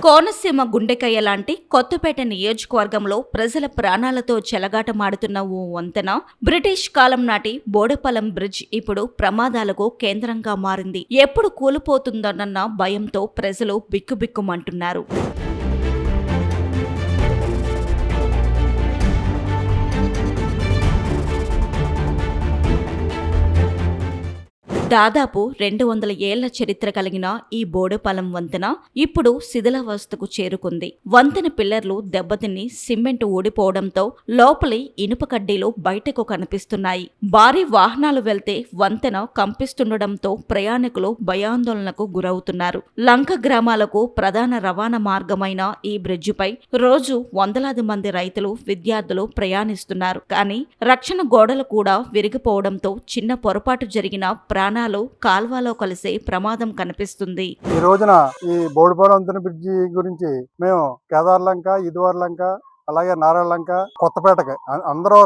కోనసీమ గుండెకాయ లాంటి కొత్తపేట నియోజకవర్గంలో ప్రజల ప్రాణాలతో చెలగాటమాడుతున్న ఓ వంతెన బ్రిటిష్ కాలం నాటి బోడెపాలెం బ్రిడ్జ్ ఇప్పుడు ప్రమాదాలకు కేంద్రంగా మారింది. ఎప్పుడు కూలిపోతుందోనన్న భయంతో ప్రజలు బిక్కుబిక్కుమంటున్నారు. దాదాపు 200 ఏళ్ల చరిత్ర కలిగిన ఈ బోడెపాలెం వంతెన ఇప్పుడు శిథిలావస్థకు చేరుకుంది. వంతెన పిల్లర్లు దెబ్బతిని సిమెంట్ ఊడిపోవడంతో లోపలి ఇనుప కడ్డీలు బయటకు కనిపిస్తున్నాయి. భారీ వాహనాలు వెళ్తే వంతెన కంపిస్తుండటంతో ప్రయాణికులు భయాందోళనకు గురవుతున్నారు. లంక గ్రామాలకు ప్రధాన రవాణా మార్గమైన ఈ బ్రిడ్జిపై రోజు వందలాది మంది రైతులు, విద్యార్థులు ప్రయాణిస్తున్నారు. కానీ రక్షణ గోడలు కూడా విరిగిపోవడంతో చిన్న పొరపాటు జరిగిన ప్రాణాలు కాల్వలో కలిసే ప్రమాదం కనిపిస్తుంది. ఈ రోజున ఈ బోడిపాలెం వంతెన బ్రిడ్జి గురించి మేము కేదార్లంక, ఇదివార్లంక, అలాగే నారాయణలంక, కొత్తపేటకి అందరూ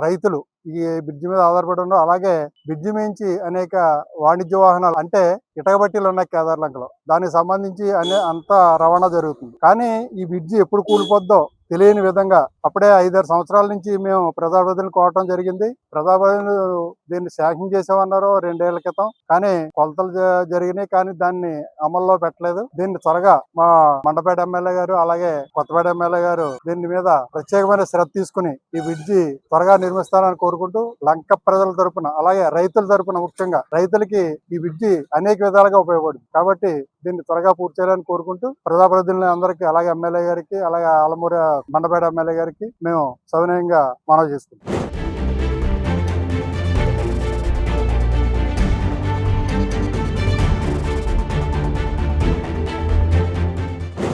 రైతులు ఈ బ్రిడ్జి మీద ఆధారపడి ఉన్నారు. అలాగే బ్రిడ్జి మించి అనేక వాణిజ్య వాహనాలు అంటే ఇటకబట్టీలు ఉన్నాయి కేదార్లంకలో. దానికి సంబంధించి అంత రవాణా జరుగుతుంది. కానీ ఈ బ్రిడ్జి ఎప్పుడు కూలిపోద్దో తెలియని విధంగా అప్పుడే 5-6 సంవత్సరాల నుంచి మేము ప్రజాప్రతినిధులు కోవటం జరిగింది. ప్రజాప్రతినిధులు దీన్ని శాంక్షన్ చేసామన్నారు 2 ఏళ్ల క్రితం. కానీ కొలతలు జరిగినాయి, కానీ దాన్ని అమల్లో పెట్టలేదు. దీన్ని త్వరగా మా మండపేట ఎమ్మెల్యే గారు, అలాగే కొత్తపేట ఎమ్మెల్యే గారు దీని మీద ప్రత్యేకమైన శ్రద్ధ తీసుకుని ఈ బ్రిడ్జి త్వరగా నిర్మిస్తారని కోరుకుంటూ లంక ప్రజల తరపున, అలాగే రైతుల తరపున, ముఖ్యంగా రైతులకి ఈ బ్రిడ్జి అనేక విధాలుగా ఉపయోగపడుతుంది. కాబట్టి దీన్ని త్వరగా పూర్తి చేయాలని కోరుకుంటూ ప్రజాప్రతినిధులు అందరికీ, అలాగే ఎమ్మెల్యే గారికి, అలాగే ఆలమూరి మండపేట ఎమ్మెల్యే గారికి మేము సవినయంగా మనవి చేసుకుంటాం.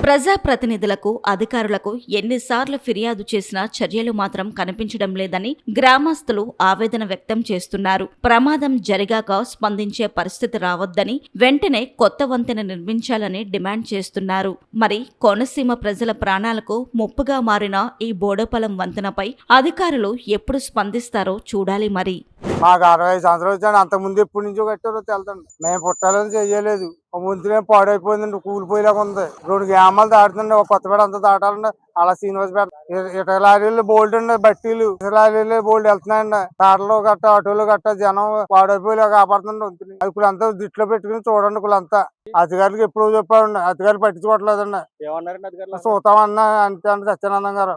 ప్రజాప్రతినిధులకు, అధికారులకు ఎన్నిసార్లు ఫిర్యాదు చేసినా చర్యలు మాత్రం కనిపించడం లేదని గ్రామస్తులు ఆవేదన వ్యక్తం చేస్తున్నారు. ప్రమాదం జరిగాక స్పందించే పరిస్థితి రావద్దని, వెంటనే కొత్త వంతెన నిర్మించాలని డిమాండ్ చేస్తున్నారు. మరి కోనసీమ ప్రజల ప్రాణాలకు ముప్పుగా మారిన ఈ బోడెపాలెం వంతెనపై అధికారులు ఎప్పుడు స్పందిస్తారో చూడాలి. మరి మాకు 65 సంవత్సరాలు వచ్చాడు. అంతకుముందు ఎప్పటి నుంచో కట్టారో తెలుదండి. మేము పుట్టాలని చెయ్యలేదు. ముందునే పాడైపోయిందండి, కూలిపోయేలాగా ఉంది. 2 గ్రామాలు దాటుతుండే, ఒక కొత్తపేట అంతా దాటాలండి. అలా శ్రీనివాసపేట ఇటక లారీలు బోల్డ్ అండి, బట్టీలు లారీలు బోల్డ్ వెళ్తున్నాయండి. కార్లు గట్ట, ఆటోలు గట్ట జనం పాడైపోయేలా కాపాడుతుండే. అది కులంతా దిట్లో పెట్టుకుని చూడండి. కులంతా అధికారులకు ఎప్పుడు చెప్పారండి, అధికారులు పట్టించుకోవట్లేదండి. ఏమన్నారండి అధికారులు? చూస్తామన్నా అంతే అండి సత్యానందం గారు.